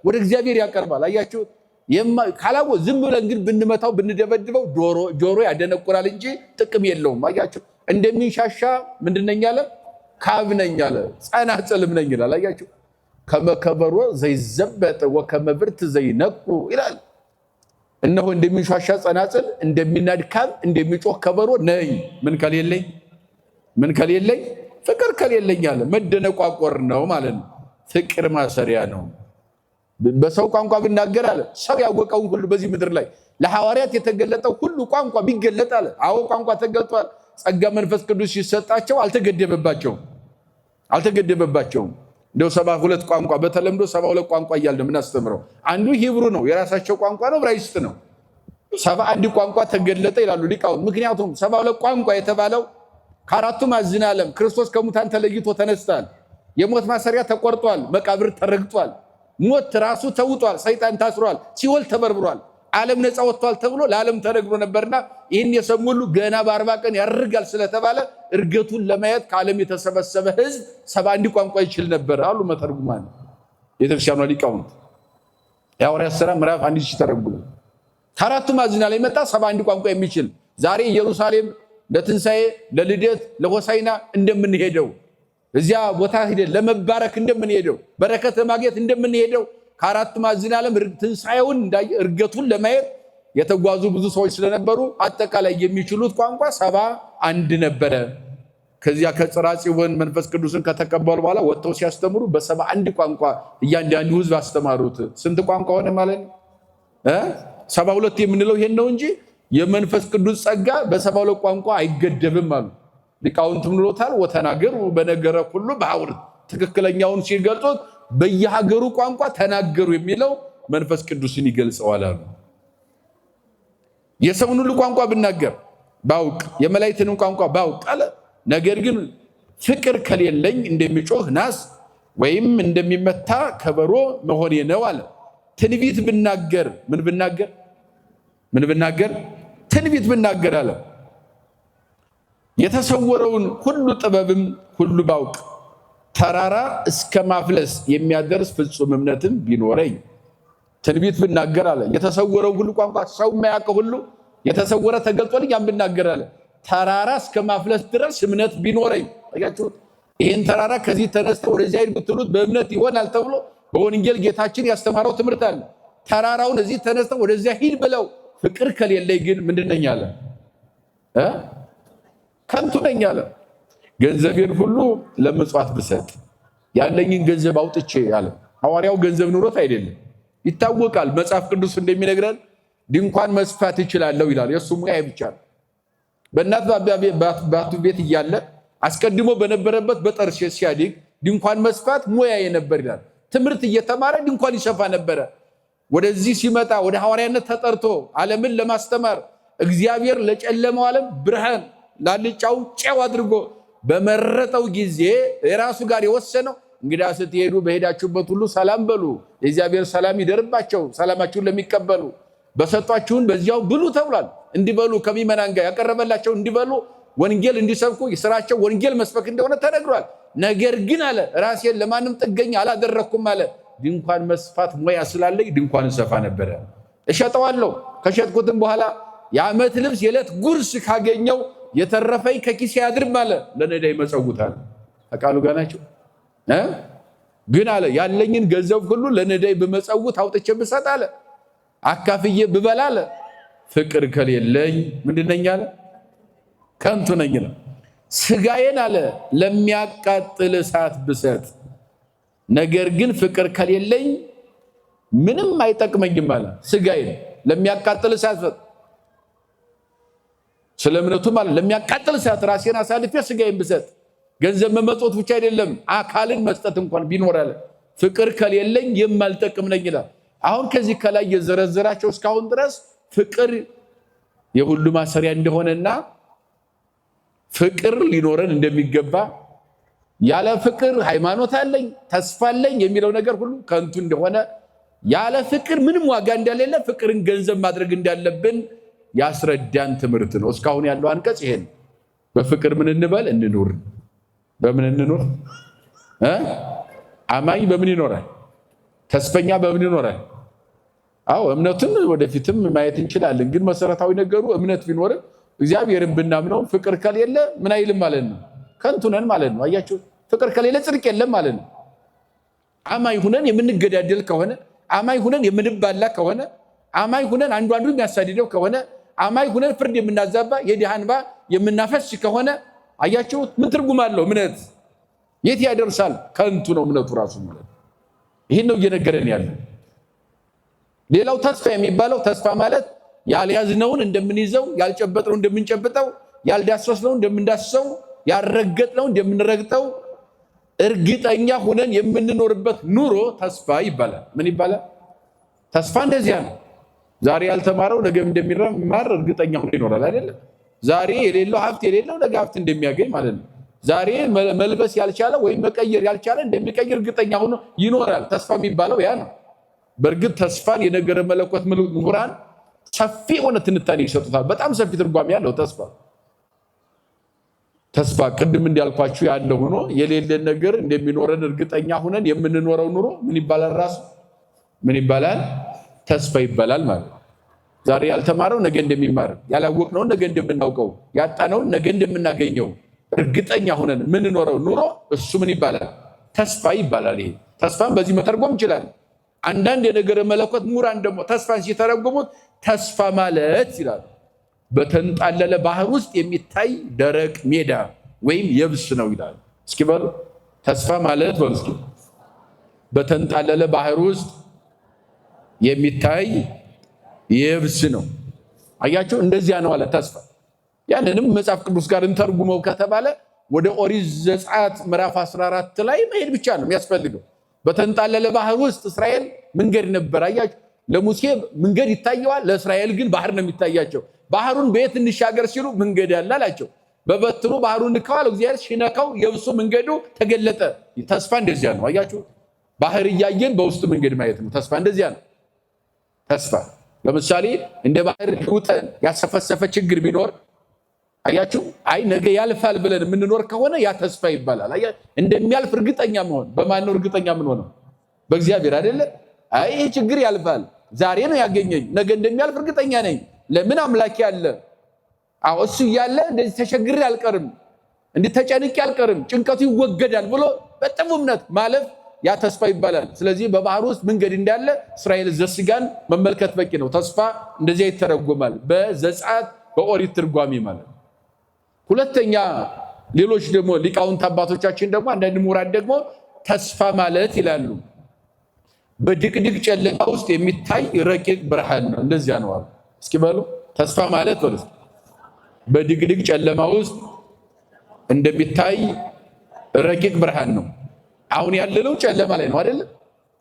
ወደ እግዚአብሔር ያቀርባል። አያችሁ፣ ካላወ ዝም ብለን ግን ብንመታው ብንደበድበው ጆሮ ያደነቁራል እንጂ ጥቅም የለውም። አያችሁ እንደሚንሻሻ ምንድነኝ አለ ካብነኝ አለ ጸናጽልም ነኝ ይላል። አያችሁ ከመከበሮ ዘይዘበጥ ወከመብርት ዘይነቁ ይላል። እነሆ እንደሚንሻሻ ጸናጽል እንደሚናድካም እንደሚጮህ ከበሮ ነኝ ምን ከሌለኝ ፍቅር ከሌለኝ አለ መደነቋቆር ነው ማለት ነው። ፍቅር ማሰሪያ ነው። በሰው ቋንቋ ብናገር አለ ሰው ያወቀውን ሁሉ በዚህ ምድር ላይ ለሐዋርያት የተገለጠው ሁሉ ቋንቋ ቢገለጥ አለ አዎ ቋንቋ ተገልጧል። ጸጋ መንፈስ ቅዱስ ሲሰጣቸው አልተገደበባቸውም። እንደው 72 ቋንቋ በተለምዶ 72 ቋንቋ እያልን የምናስተምረው አንዱ ሂብሩ ነው፣ የራሳቸው ቋንቋ ነው፣ ዕብራይስጥ ነው። 71 ቋንቋ ተገለጠ ይላሉ ሊቃውንት። ምክንያቱም 72 ቋንቋ የተባለው ከአራቱ ማዕዘነ ዓለም ክርስቶስ ከሙታን ተለይቶ ተነስቷል። የሞት ማሰሪያ ተቆርጧል፣ መቃብር ተረግጧል፣ ሞት ራሱ ተውጧል፣ ሰይጣን ታስሯል፣ ሲኦል ተበርብሯል፣ ዓለም ነፃ ወጥቷል ተብሎ ለዓለም ተነግሮ ነበርና ይህን የሰሙ ሁሉ ገና በ40 ቀን ያርጋል ስለተባለ እርገቱን ለማየት ከዓለም የተሰበሰበ ሕዝብ 71 ቋንቋ ይችል ነበር አሉ መተርጉማን የቤተክርስቲያኗ ሊቃውንት። የሐዋርያት ሥራ ምዕራፍ 1 ሲተረጉሙ ከአራቱ ማዕዘን ላይ መጣ 71 ቋንቋ የሚችል ዛሬ ኢየሩሳሌም ለትንሣኤ ለልደት ለሆሳዕና እንደምንሄደው እዚያ ቦታ ሄደን ለመባረክ እንደምንሄደው በረከት ለማግኘት እንደምንሄደው ከአራቱ ማዕዘን ዓለም ትንሣኤውን እርገቱን ለማየት የተጓዙ ብዙ ሰዎች ስለነበሩ አጠቃላይ የሚችሉት ቋንቋ 71 ነበረ። ከዚያ ከጽርሐ ጽዮን መንፈስ ቅዱስን ከተቀበሉ በኋላ ወጥተው ሲያስተምሩ በ71 ቋንቋ እያንዳንዱ ሕዝብ አስተማሩት። ስንት ቋንቋ ሆነ ማለት ነው? 72 የምንለው ይሄን ነው እንጂ የመንፈስ ቅዱስ ጸጋ በ72 ቋንቋ አይገደብም አሉ ሊቃውንት። ምንሎታል ወተናገሩ በነገረ ሁሉ በሐውርት ትክክለኛውን ሲገልጹት በየሀገሩ ቋንቋ ተናገሩ የሚለው መንፈስ ቅዱስን ይገልጸዋል አሉ። የሰውን ሁሉ ቋንቋ ብናገር ባውቅ የመላእክትን ቋንቋ ባውቅ አለ። ነገር ግን ፍቅር ከሌለኝ እንደሚጮህ ናስ ወይም እንደሚመታ ከበሮ መሆኔ ነው አለ። ትንቢት ብናገር ምን ብናገር ትንቢት ብናገር አለ የተሰወረውን ሁሉ ጥበብም ሁሉ ባውቅ ተራራ እስከ ማፍለስ የሚያደርስ ፍጹም እምነትም ቢኖረኝ ትንቢት ብናገር አለ የተሰወረው ሁሉ ቋንቋ ሰው የማያውቀው ሁሉ የተሰወረ ተገልጦልኝ ያን ብናገር አለ ተራራ እስከ ማፍለስ ድረስ እምነት ቢኖረኝ። አያችሁት? ይሄን ተራራ ከዚህ ተነስተው ወደዚያ ሂድ ብትሉት በእምነት ይሆናል ተብሎ በወንጌል ጌታችን ያስተማረው ትምህርት አለ። ተራራውን እዚህ ተነስተው ወደዚያ ሂድ ብለው ፍቅር ከሌለኝ ግን ምንድነኝ አለ ከንቱ ነኝ አለ። ገንዘቤን ሁሉ ለምጽዋት ብሰጥ ያለኝን ገንዘብ አውጥቼ አለ። ሐዋርያው ገንዘብ ኑሮት አይደለም ይታወቃል። መጽሐፍ ቅዱስ እንደሚነግረን ድንኳን መስፋት ይችላለሁ ይላል። የሱ ሙያ ብቻ ነው። በእናት በአባቱ ቤት እያለ አስቀድሞ በነበረበት በጠርሴስ ሲያድግ ድንኳን መስፋት ሙያ የነበር ይላል። ትምህርት እየተማረ ድንኳን ይሰፋ ነበረ። ወደዚህ ሲመጣ ወደ ሐዋርያነት ተጠርቶ ዓለምን ለማስተማር እግዚአብሔር ለጨለመው ዓለም ብርሃን ላልጫው ጨው አድርጎ በመረጠው ጊዜ የራሱ ጋር የወሰነው እንግዳ ስትሄዱ በሄዳችሁበት ሁሉ ሰላም በሉ፣ የእግዚአብሔር ሰላም ይደርባቸው፣ ሰላማችሁን ለሚቀበሉ በሰጧችሁን በዚያው ብሉ ተብሏል። እንዲበሉ ከሚመናን ጋር ያቀረበላቸው እንዲበሉ ወንጌል እንዲሰብኩ የሥራቸው ወንጌል መስበክ እንደሆነ ተነግሯል። ነገር ግን አለ ራሴን ለማንም ጥገኛ አላደረኩም አለ። ድንኳን መስፋት ሙያ ስላለኝ ድንኳን እንሰፋ ነበረ። እሸጠዋለሁ። ከሸጥኩትም በኋላ የዓመት ልብስ የዕለት ጉርስ ካገኘው የተረፈኝ ከኪሴ ያድርም አለ። ለነዳይ መጸውታል። አቃሉ ጋር ናቸው። ግን አለ ያለኝን ገንዘብ ሁሉ ለነዳይ በመጸውት አውጥቼ ብሰጥ አለ አካፍዬ ብበላ አለ ፍቅር ከሌለኝ ምንድነኝ አለ ከንቱ ነኝ ነው። ስጋዬን አለ ለሚያቃጥል እሳት ብሰጥ ነገር ግን ፍቅር ከሌለኝ ምንም አይጠቅመኝም አለ። ስጋዬን ለሚያቃጥል እሳት ስለ እምነቱ ማለት ለሚያቃጥል እሳት ራሴን አሳልፌ ስጋዬን ብሰጥ ገንዘብ መመጽወት ብቻ አይደለም አካልን መስጠት እንኳን ቢኖር አለ ፍቅር ከሌለኝ የማልጠቅም ነኝ ይላል። አሁን ከዚህ ከላይ የዘረዘራቸው እስካሁን ድረስ ፍቅር የሁሉ ማሰሪያ እንደሆነና ፍቅር ሊኖረን እንደሚገባ ያለ ፍቅር ሃይማኖት አለኝ ተስፋ አለኝ የሚለው ነገር ሁሉ ከንቱ እንደሆነ ያለ ፍቅር ምንም ዋጋ እንደሌለ ፍቅርን ገንዘብ ማድረግ እንዳለብን ያስረዳን ትምህርት ነው። እስካሁን ያለው አንቀጽ ይሄን በፍቅር ምን እንበል እንኑር። በምን እንኑር? አማኝ በምን ይኖራል? ተስፈኛ በምን ይኖራል? አዎ እምነትን ወደፊትም ማየት እንችላለን። ግን መሰረታዊ ነገሩ እምነት ቢኖርም እግዚአብሔርን ብናምነው ፍቅር ከሌለ ምን አይልም ማለት ነው፣ ከንቱ ነን ማለት ነው። አያችሁ፣ ፍቅር ከሌለ ጽድቅ የለም ማለት ነው። አማኝ ሁነን የምንገዳደል ከሆነ፣ አማኝ ሁነን የምንባላ ከሆነ፣ አማኝ ሁነን አንዱ የሚያሳድደው ከሆነ፣ አማኝ ሁነን ፍርድ የምናዛባ የድሃ እንባ የምናፈስ ከሆነ አያችሁ ምን ትርጉም አለው? እምነት የት ያደርሳል? ከንቱ ነው እምነቱ ራሱ ማለት ነው። ይህን ነው እየነገረን ያለ። ሌላው ተስፋ የሚባለው ተስፋ ማለት ያልያዝነውን እንደምንይዘው፣ ያልጨበጥነው እንደምንጨብጠው፣ ያልዳሰስነው እንደምንዳስሰው፣ ያልረገጥነው እንደምንረግጠው እርግጠኛ ሆነን የምንኖርበት ኑሮ ተስፋ ይባላል። ምን ይባላል? ተስፋ እንደዚያ ነው። ዛሬ ያልተማረው ነገ እንደሚማር እርግጠኛ ሆኖ ይኖራል አይደል? ዛሬ የሌለው ሀብት የሌለው ነገ ሀብት እንደሚያገኝ ማለት ነው። ዛሬ መልበስ ያልቻለ ወይም መቀየር ያልቻለ እንደሚቀይር እርግጠኛ ሆኖ ይኖራል። ተስፋ የሚባለው ያ ነው። በእርግጥ ተስፋን የነገረ መለኮት ምሁራን ሰፊ የሆነ ትንታኔ ይሰጡታል። በጣም ሰፊ ትርጓሜ ያለው ተስፋ ቅድም እንዳልኳችሁ ያለ ሆኖ የሌለን ነገር እንደሚኖረን እርግጠኛ ሆነን የምንኖረው ኑሮ ምን ይባላል? ራሱ ምን ይባላል? ተስፋ ይባላል ማለት ነው። ዛሬ ያልተማረው ነገ እንደሚማር፣ ያላወቅነውን ነገ እንደምናውቀው፣ ያጣነውን ነገ እንደምናገኘው እርግጠኛ ሆነን የምንኖረው ኑሮ እሱ ምን ይባላል? ተስፋ ይባላል። ይሄ ተስፋን በዚህ መተርጎም ይችላል። አንዳንድ የነገረ መለኮት ምሁራን ደግሞ ተስፋን ሲተረጉሙት ተስፋ ማለት ይላል በተንጣለለ ባህር ውስጥ የሚታይ ደረቅ ሜዳ ወይም የብስ ነው ይላል። እስኪ በሉ ተስፋ ማለት በሉ እስኪ በተንጣለለ ባህር ውስጥ የሚታይ የብስ ነው። አያችሁ እንደዚያ ነው አለ ተስፋ። ያንንም መጽሐፍ ቅዱስ ጋር እንተርጉመው ከተባለ ወደ ኦሪት ዘጸአት ምዕራፍ 14 ላይ መሄድ ብቻ ነው የሚያስፈልገው። በተንጣለለ ባህር ውስጥ እስራኤል መንገድ ነበር። አያችሁ ለሙሴ መንገድ ይታየዋል፣ ለእስራኤል ግን ባህር ነው የሚታያቸው። ባህሩን በየት እንሻገር ሲሉ መንገድ ያለ አላቸው። በበትሩ ባህሩን ንከዋል። እግዚአብሔር ሲነካው የብሱ መንገዱ ተገለጠ። ተስፋ እንደዚያ ነው። አያችሁ ባህር እያየን በውስጡ መንገድ ማየት ነው። ተስፋ እንደዚያ ነው። ተስፋ ለምሳሌ እንደ ባህር ውጠን ያሰፈሰፈ ችግር ቢኖር አያችሁ አይ ነገ ያልፋል ብለን የምንኖር ከሆነ ያ ተስፋ ይባላል። እንደሚያልፍ እርግጠኛ መሆን። በማን ነው እርግጠኛ ምን ሆነው? በእግዚአብሔር አይደለ? አይ ይሄ ችግር ያልፋል፣ ዛሬ ነው ያገኘኝ፣ ነገ እንደሚያልፍ እርግጠኛ ነኝ። ለምን አምላኬ አለ። አዎ እሱ እያለ እንደዚህ ተቸግሬ አልቀርም፣ እንዲህ ተጨንቄ አልቀርም፣ ጭንቀቱ ይወገዳል ብሎ በጥሙ እምነት ማለፍ ያ ተስፋ ይባላል። ስለዚህ በባህር ውስጥ መንገድ እንዳለ እስራኤል ዘስጋን መመልከት በቂ ነው። ተስፋ እንደዚያ ይተረጎማል በዘጸአት በኦሪት ትርጓሜ ማለት። ሁለተኛ ሌሎች ደግሞ ሊቃውንት አባቶቻችን ደግሞ አንዳንድ ምሁራን ደግሞ ተስፋ ማለት ይላሉ በድቅድቅ ጨለማ ውስጥ የሚታይ ረቂቅ ብርሃን ነው። እንደዚያ ነው አሉ። እስኪ በሉ ተስፋ ማለት በሉ በድቅድቅ ጨለማ ውስጥ እንደሚታይ ረቂቅ ብርሃን ነው። አሁን ያለነው ጨለማ ላይ ነው አይደል?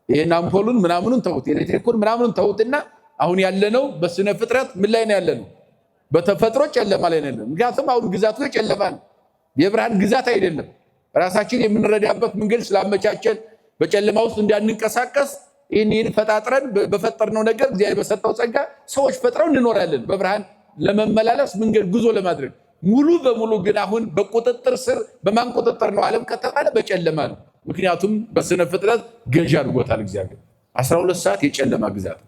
ይሄን አምፖሉን ምናምኑን ተውት፣ ኤሌክትሪኩን ምናምኑን ተውትና አሁን ያለነው በስነ ፍጥረት ምን ላይ ነው ያለነው? በተፈጥሮ ጨለማ ላይ ነው ያለነው። ምክንያቱም አሁን ግዛቱ የጨለማ ነው፣ የብርሃን ግዛት አይደለም። ራሳችን የምንረዳበት መንገድ ስላመቻቸን በጨለማ ውስጥ እንዳንንቀሳቀስ ይህን ፈጣጥረን በፈጠርነው ነገር እግዚአብሔር በሰጠው ጸጋ ሰዎች ፈጥረው እንኖራለን በብርሃን ለመመላለስ መንገድ ጉዞ ለማድረግ። ሙሉ በሙሉ ግን አሁን በቁጥጥር ስር በማን ቁጥጥር ነው ዓለም ከተባለ በጨለማ ነው። ምክንያቱም በስነ ፍጥረት ገዢ አድርጎታል እግዚአብሔር። 12 ሰዓት የጨለማ ግዛት፣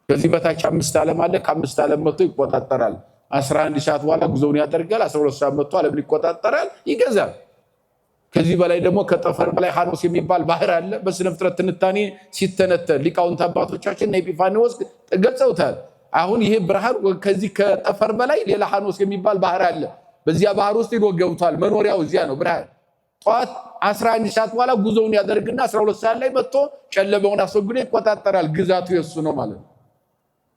ከዚህ በታች 5 ዓለም አለ። ከ5 ዓለም መጥቶ ይቆጣጠራል። 11 ሰዓት በኋላ ጉዞውን ያደርጋል። 12 ሰዓት መጥቶ ዓለምን ይቆጣጠራል፣ ይገዛል። ከዚህ በላይ ደግሞ ከጠፈር በላይ ሐኖስ የሚባል ባህር አለ። በስነ ፍጥረት ትንታኔ ሲተነተን ሊቃውንት አባቶቻችን ኤጲፋኒዎስ ገልጸውታል። አሁን ይሄ ብርሃን ከዚህ ከጠፈር በላይ ሌላ ሐኖስ የሚባል ባህር አለ። በዚያ ባህር ውስጥ ሄዶ ገብቷል። መኖሪያው እዚያ ነው ብርሃን። ጠዋት 11 ሰዓት በኋላ ጉዞውን ያደርግና 12 ሰዓት ላይ መጥቶ ጨለማውን አስወግዶ ይቆጣጠራል። ግዛቱ የሱ ነው ማለት ነው።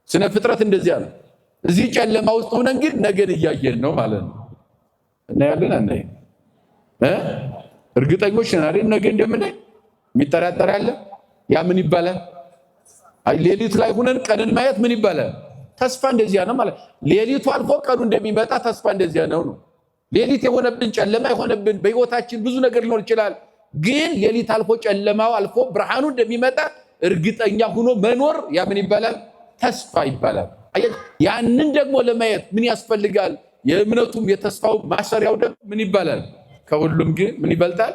ስነ ፍጥረት እንደዚያ ነው። እዚህ ጨለማ ውስጥ ሆነን ግን ነገን እያየን ነው ማለት ነው። እናያለን አናይ እርግጠኞች ነን አይደል? ነገ እንደምናይ የሚጠራጠር ያለ ያ ምን ይባላል? አይ ሌሊት ላይ ሆነን ቀንን ማየት ምን ይባላል? ተስፋ እንደዚያ ነው ማለት። ሌሊቱ አልፎ ቀኑ እንደሚመጣ ተስፋ እንደዚያ ነው ነው። ሌሊት የሆነብን ጨለማ የሆነብን በህይወታችን ብዙ ነገር ሊኖር ይችላል። ግን ሌሊት አልፎ ጨለማው አልፎ ብርሃኑ እንደሚመጣ እርግጠኛ ሆኖ መኖር ያ ምን ይባላል? ተስፋ ይባላል። ያንን ደግሞ ለማየት ምን ያስፈልጋል? የእምነቱም የተስፋው ማሰሪያው ደግሞ ምን ይባላል? ከሁሉም ግን ምን ይበልጣል?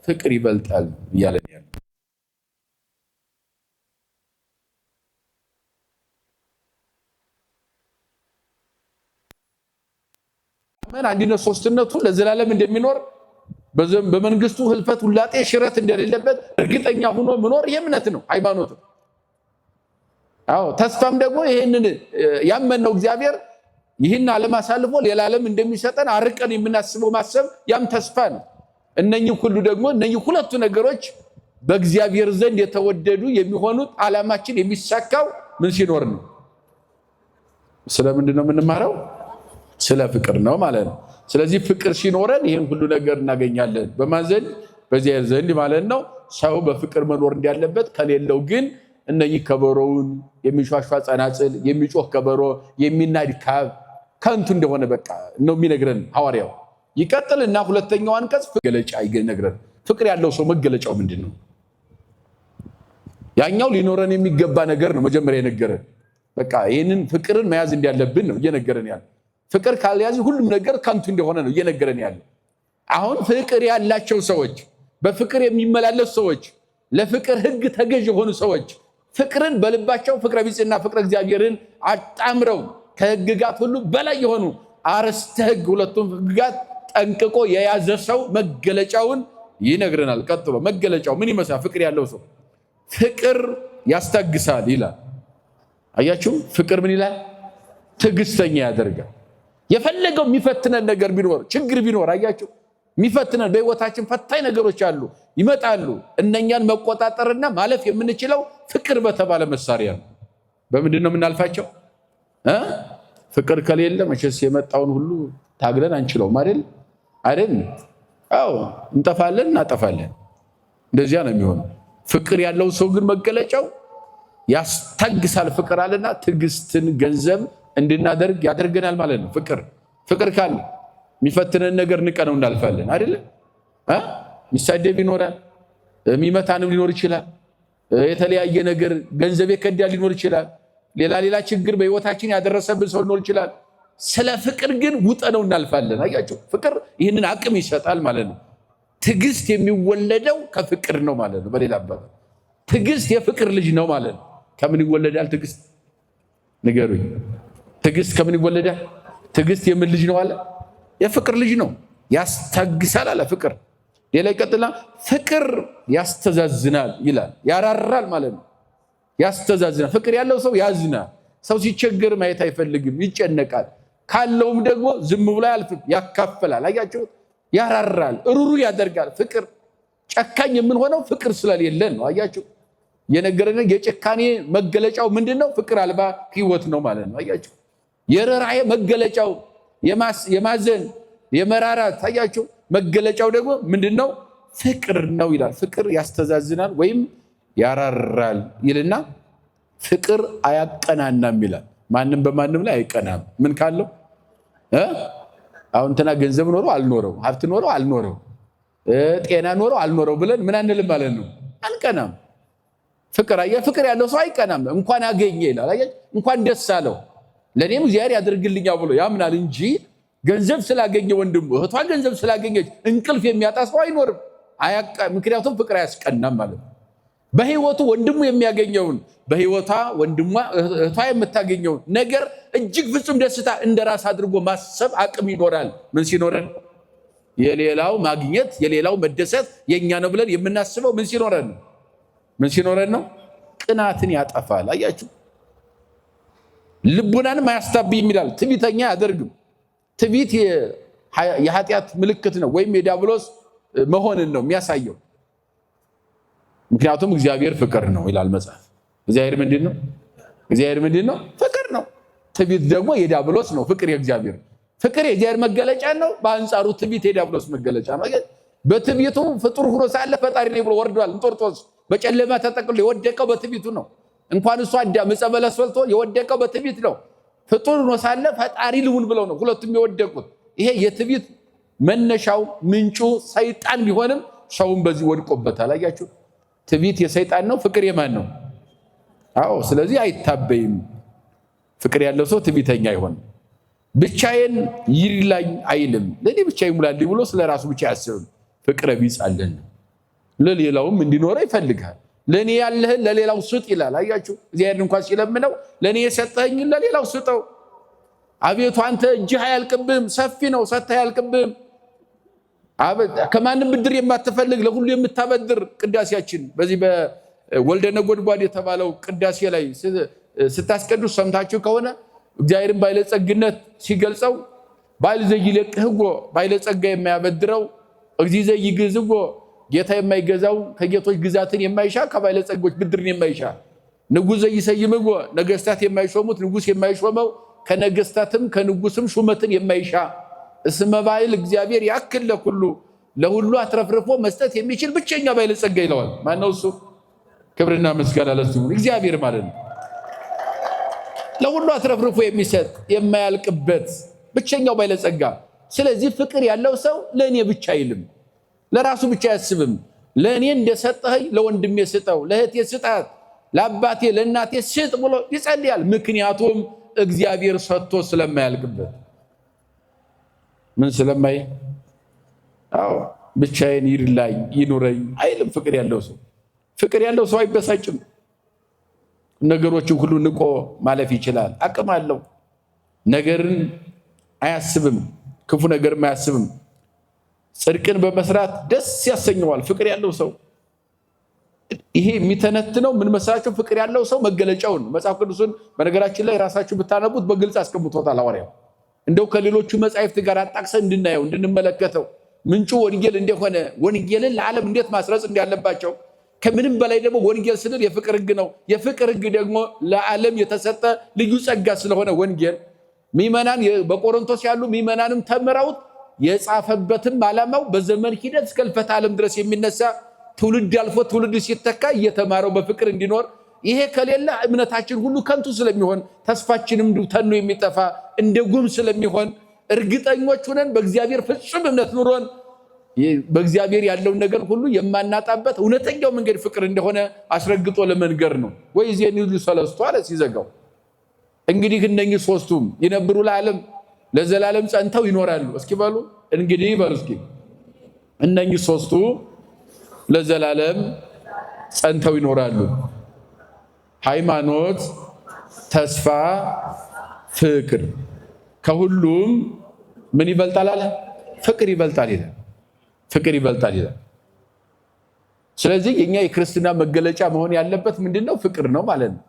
ፍቅር ይበልጣል እያለን አንድነት ሶስትነቱ ለዘላለም እንደሚኖር በመንግስቱ ህልፈት ሁላጤ ሽረት እንደሌለበት እርግጠኛ ሆኖ መኖር የእምነት ነው ሃይማኖት ነው። አዎ ተስፋም ደግሞ ይሄንን ያመነው እግዚአብሔር ይህን ዓለም አሳልፎ ሌላ ዓለም እንደሚሰጠን አርቀን የምናስበው ማሰብ ያም ተስፋ ነው። እነኚህ ሁሉ ደግሞ እነኚህ ሁለቱ ነገሮች በእግዚአብሔር ዘንድ የተወደዱ የሚሆኑት ዓላማችን የሚሳካው ምን ሲኖር ነው? ስለምንድን ነው የምንማረው? ስለ ፍቅር ነው ማለት ነው። ስለዚህ ፍቅር ሲኖረን ይህን ሁሉ ነገር እናገኛለን። በማን ዘንድ? በእግዚአብሔር ዘንድ ማለት ነው። ሰው በፍቅር መኖር እንዳለበት፣ ከሌለው ግን እነኚህ ከበሮውን የሚሿሿ ጸናጽል፣ የሚጮህ ከበሮ፣ የሚናድ ካብ ከንቱ እንደሆነ በቃ ነው የሚነግረን ሐዋርያው። ይቀጥልና ሁለተኛው አንቀጽ መገለጫ ይነግረን። ፍቅር ያለው ሰው መገለጫው ምንድን ነው? ያኛው ሊኖረን የሚገባ ነገር ነው መጀመሪያ የነገረን። በቃ ይህንን ፍቅርን መያዝ እንዳለብን ነው እየነገረን ያለ። ፍቅር ካልያዝ ሁሉም ነገር ከንቱ እንደሆነ ነው እየነገረን ያለ። አሁን ፍቅር ያላቸው ሰዎች፣ በፍቅር የሚመላለሱ ሰዎች፣ ለፍቅር ሕግ ተገዥ የሆኑ ሰዎች ፍቅርን በልባቸው ፍቅረ ቢጽና ፍቅረ እግዚአብሔርን አጣምረው ከሕግጋት ሁሉ በላይ የሆኑ አርዕስተ ሕግ ሁለቱም ሕግጋት ጠንቅቆ የያዘ ሰው መገለጫውን ይነግረናል። ቀጥሎ መገለጫው ምን ይመስላል? ፍቅር ያለው ሰው ፍቅር ያስታግሳል ይላል። አያችሁ፣ ፍቅር ምን ይላል? ትዕግስተኛ ያደርጋል። የፈለገው የሚፈትነን ነገር ቢኖር ችግር ቢኖር፣ አያችሁ የሚፈትነን በህይወታችን ፈታኝ ነገሮች አሉ ይመጣሉ። እነኛን መቆጣጠርና ማለፍ የምንችለው ፍቅር በተባለ መሳሪያ ነው። በምንድን ነው የምናልፋቸው? ፍቅር ከሌለ መቼስ የመጣውን ሁሉ ታግለን አንችለውም አይደል? አዎ እንጠፋለን፣ እናጠፋለን። እንደዚያ ነው የሚሆነው። ፍቅር ያለው ሰው ግን መገለጫው ያስታግሳል። ፍቅር አለና ትዕግስትን ገንዘብ እንድናደርግ ያደርገናል ማለት ነው። ፍቅር ካለ የሚፈትነን ነገር ንቀነው እንዳልፋለን አይደል? የሚሳደብ ይኖራል፣ የሚመታንም ሊኖር ይችላል፣ የተለያየ ነገር ገንዘብ የከዳ ሊኖር ይችላል፣ ሌላ ችግር በህይወታችን ያደረሰብን ሰው ሊኖር ይችላል። ስለ ፍቅር ግን ውጠነው እናልፋለን። አያችሁ፣ ፍቅር ይህንን አቅም ይሰጣል ማለት ነው። ትዕግስት የሚወለደው ከፍቅር ነው ማለት ነው። በሌላ አባባል ትዕግስት የፍቅር ልጅ ነው ማለት ነው። ከምን ይወለዳል ትዕግስት? ንገሩኝ። ትዕግስት ከምን ይወለዳል? ትዕግስት የምን ልጅ ነው አለ? የፍቅር ልጅ ነው። ያስታግሳል አለ ፍቅር። ሌላ ይቀጥላ፣ ፍቅር ያስተዛዝናል ይላል። ያራራል ማለት ነው። ያስተዛዝናል። ፍቅር ያለው ሰው ያዝናል። ሰው ሲቸገር ማየት አይፈልግም፣ ይጨነቃል። ካለውም ደግሞ ዝም ብሎ አያልፍም፣ ያካፍላል። አያችሁት? ያራራል፣ ሩሩ ያደርጋል። ፍቅር ጨካኝ የምንሆነው ፍቅር ስለሌለን ነው። አያችሁ፣ የነገረን የጭካኔ መገለጫው ምንድነው? ፍቅር አልባ ህይወት ነው ማለት ነው። አያችሁ፣ የርኅራኄ መገለጫው የማዘን የመራራት አያችሁ፣ መገለጫው ደግሞ ምንድነው? ፍቅር ነው ይላል። ፍቅር ያስተዛዝናል ወይም ያራራል ይልና ፍቅር አያቀናናም ይላል። ማንም በማንም ላይ አይቀናም። ምን ካለው አሁን እንትና ገንዘብ ኖረው አልኖረው፣ ሀብት ኖረው አልኖረው፣ ጤና ኖረው አልኖረው ብለን ምን አንልም ማለት ነው። አንቀናም። ፍቅር ያለው ሰው አይቀናም። እንኳን አገኘ ይላል። እንኳን ደስ አለው ለእኔም እግዚአብሔር ያደርግልኛ ብሎ ያምናል እንጂ ገንዘብ ስላገኘ ወንድሙ እህቷ ገንዘብ ስላገኘች እንቅልፍ የሚያጣ ሰው አይኖርም። ምክንያቱም ፍቅር አያስቀናም ማለት ነው። በህይወቱ ወንድሙ የሚያገኘውን በህይወቷ ወንድሟ እህቷ የምታገኘውን ነገር እጅግ ፍጹም ደስታ እንደራስ አድርጎ ማሰብ አቅም ይኖራል። ምን ሲኖረን? የሌላው ማግኘት የሌላው መደሰት የኛ ነው ብለን የምናስበው ምን ሲኖረን ነው? ቅናትን ያጠፋል። አያችሁ፣ ልቡናንም አያስታብይም ይላል። ትዕቢተኛ አያደርግም። ትዕቢት የኃጢአት ምልክት ነው፣ ወይም የዲያብሎስ መሆንን ነው የሚያሳየው። ምክንያቱም እግዚአብሔር ፍቅር ነው ይላል መጽሐፍ። እግዚአብሔር ምንድን ነው? ፍቅር ነው። ትዕቢት ደግሞ የዲያብሎስ ነው። ፍቅር የእግዚአብሔር፣ ፍቅር የእግዚአብሔር መገለጫ ነው። በአንጻሩ ትዕቢት የዲያብሎስ መገለጫ ነው። በትዕቢቱ ፍጡር ሆኖ ሳለ ፈጣሪ ነኝ ብሎ ወርዷል። እንጦርጦስ በጨለማ ተጠቅልሎ የወደቀው በትዕቢቱ ነው። እንኳን እሱ አዳም ዕፀ በለስ በልቶ የወደቀው በትዕቢት ነው። ፍጡር ሆኖ ሳለ ፈጣሪ ልሁን ብለው ነው ሁለቱም የወደቁት። ይሄ የትዕቢት መነሻው ምንጩ ሰይጣን ቢሆንም ሰውም በዚህ ወድቆበታል። አያችሁ፣ ትዕቢት የሰይጣን ነው፣ ፍቅር የማን ነው? አዎ። ስለዚህ አይታበይም። ፍቅር ያለው ሰው ትዕቢተኛ አይሆንም። ብቻዬን ይላኝ አይልም፣ ለኔ ብቻ ይሙላልኝ ብሎ ስለራሱ ብቻ አያስብም። ፍቅረ ቢጽ አለን፣ ለሌላውም እንዲኖረው ይፈልጋል። ለኔ ያለህን ለሌላው ስጥ ይላል። አያችሁ፣ እግዚአብሔር እንኳን ሲለምነው ለኔ የሰጠኸኝን ለሌላው ስጠው። አቤቱ አንተ እጅህ አያልቅብህም፣ ሰፊ ነው ሰጥተህ አያልቅብህም። ከማንም ብድር የማትፈልግ ለሁሉ የምታበድር ቅዳሴያችን በዚህ በወልደ ነጎድጓድ የተባለው ቅዳሴ ላይ ስታስቀድሱ ሰምታችሁ ከሆነ እግዚአብሔርን ባለጸግነት ሲገልጸው ባይል ዘይለቅህጎ ባለጸጋ የማያበድረው እግዚእ ዘይግዝጎ ጌታ የማይገዛው ከጌቶች ግዛትን የማይሻ ከባለጸጎች ብድርን የማይሻ ንጉሥ ዘይሰይምጎ ነገስታት የማይሾሙት ንጉሥ የማይሾመው ከነገስታትም ከንጉስም ሹመትን የማይሻ እስመ ባይል እግዚአብሔር ያክል ለሁሉ አትረፍርፎ መስጠት የሚችል ብቸኛ ባለጸጋ ይለዋል። ማነው እሱ? ክብርና ምስጋና ለሱ ይሁን፣ እግዚአብሔር ማለት ነው። ለሁሉ አትረፍርፎ የሚሰጥ የማያልቅበት ብቸኛው ባለጸጋ። ስለዚህ ፍቅር ያለው ሰው ለእኔ ብቻ አይልም፣ ለራሱ ብቻ አያስብም። ለእኔ እንደሰጠኸኝ ለወንድሜ ስጠው፣ ለእህቴ ስጣት፣ ለአባቴ ለእናቴ ስጥ ብሎ ይጸልያል። ምክንያቱም እግዚአብሔር ሰጥቶ ስለማያልቅበት። ምን ስለማይ? አዎ ብቻዬን ይርላኝ ይኑረኝ አይልም። ፍቅር ያለው ሰው አይበሳጭም። ነገሮችን ሁሉ ንቆ ማለፍ ይችላል። አቅም አለው። ነገርን አያስብም፣ ክፉ ነገርም አያስብም። ጽድቅን በመስራት ደስ ያሰኘዋል ፍቅር ያለው ሰው። ይሄ የሚተነትነው ምን መሰላችሁ? ፍቅር ያለው ሰው መገለጫውን መጽሐፍ ቅዱስን በነገራችን ላይ ራሳችሁ ብታነቡት በግልጽ አስቀምጦታል ሐዋርያው። እንደው ከሌሎቹ መጻሕፍት ጋር አጣቅሰን እንድናየው እንድንመለከተው ምንጩ ወንጌል እንደሆነ ወንጌልን ለዓለም እንዴት ማስረጽ እንዳለባቸው ከምንም በላይ ደግሞ ወንጌል ስንል የፍቅር ሕግ ነው። የፍቅር ሕግ ደግሞ ለዓለም የተሰጠ ልዩ ጸጋ ስለሆነ ወንጌል ምዕመናን በቆሮንቶስ ያሉ ምዕመናንም ተምረውት የጻፈበትም ዓላማው በዘመን ሂደት እስከ ሕልፈተ ዓለም ድረስ የሚነሳ ትውልድ አልፎ ትውልድ ሲተካ እየተማረው በፍቅር እንዲኖር። ይሄ ከሌለ እምነታችን ሁሉ ከንቱ ስለሚሆን ተስፋችንም ተኖ የሚጠፋ እንደ ጉም ስለሚሆን እርግጠኞች ሆነን በእግዚአብሔር ፍጹም እምነት ኑሮን በእግዚአብሔር ያለውን ነገር ሁሉ የማናጣበት እውነተኛው መንገድ ፍቅር እንደሆነ አስረግጦ ለመንገር ነው። ወይ ዜኒ ሁሉ ሰለስቱ አለ ሲዘጋው። እንግዲህ እነኚህ ሶስቱም ይነብሩ ለዓለም ለዘላለም ጸንተው ይኖራሉ። እስኪ በሉ እንግዲህ በሉ እስኪ እነኚህ ሶስቱ ለዘላለም ጸንተው ይኖራሉ። ሃይማኖት፣ ተስፋ፣ ፍቅር። ከሁሉም ምን ይበልጣል አለ? ፍቅር ይበልጣል ይላል። ፍቅር ይበልጣል ይላል። ስለዚህ የኛ የክርስትና መገለጫ መሆን ያለበት ምንድነው? ፍቅር ነው ማለት ነው።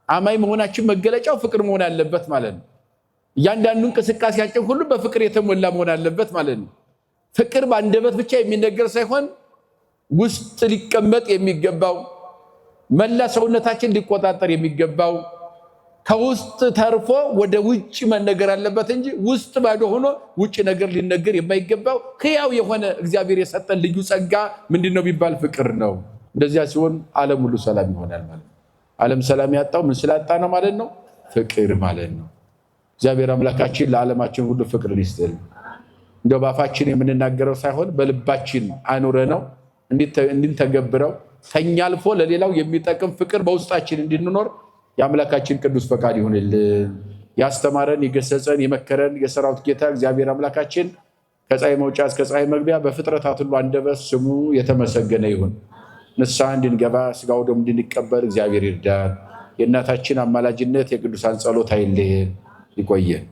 አማኝ መሆናችን መገለጫው ፍቅር መሆን ያለበት ማለት ነው። እያንዳንዱ እንቅስቃሴያችን ሁሉ በፍቅር የተሞላ መሆን አለበት ማለት ነው። ፍቅር በአንደበት ብቻ የሚነገር ሳይሆን ውስጥ ሊቀመጥ የሚገባው መላ ሰውነታችን ሊቆጣጠር የሚገባው ከውስጥ ተርፎ ወደ ውጭ መነገር አለበት እንጂ ውስጥ ባዶ ሆኖ ውጭ ነገር ሊነገር የማይገባው ሕያው የሆነ እግዚአብሔር የሰጠን ልዩ ጸጋ ምንድነው ቢባል ፍቅር ነው። እንደዚያ ሲሆን ዓለም ሁሉ ሰላም ይሆናል ማለት ነው። ዓለም ሰላም ያጣው ምን ስላጣ ነው ማለት ነው? ፍቅር ማለት ነው። እግዚአብሔር አምላካችን ለዓለማችን ሁሉ ፍቅርን ይስጥልን። እንደው ባፋችን የምንናገረው ሳይሆን በልባችን አኑረ ነው እንድንተገብረው ከኛ አልፎ ለሌላው የሚጠቅም ፍቅር በውስጣችን እንድንኖር የአምላካችን ቅዱስ ፈቃድ ይሁንልን። ያስተማረን የገሰጸን የመከረን የሰራዊት ጌታ እግዚአብሔር አምላካችን ከፀሐይ መውጫ እስከ ፀሐይ መግቢያ በፍጥረታት ሁሉ አንደበት ስሙ የተመሰገነ ይሁን። ንስሐ እንድንገባ ስጋው ደሙ እንድንቀበል እግዚአብሔር ይርዳን። የእናታችን አማላጅነት የቅዱሳን ጸሎት አይለየን። ይቆየን።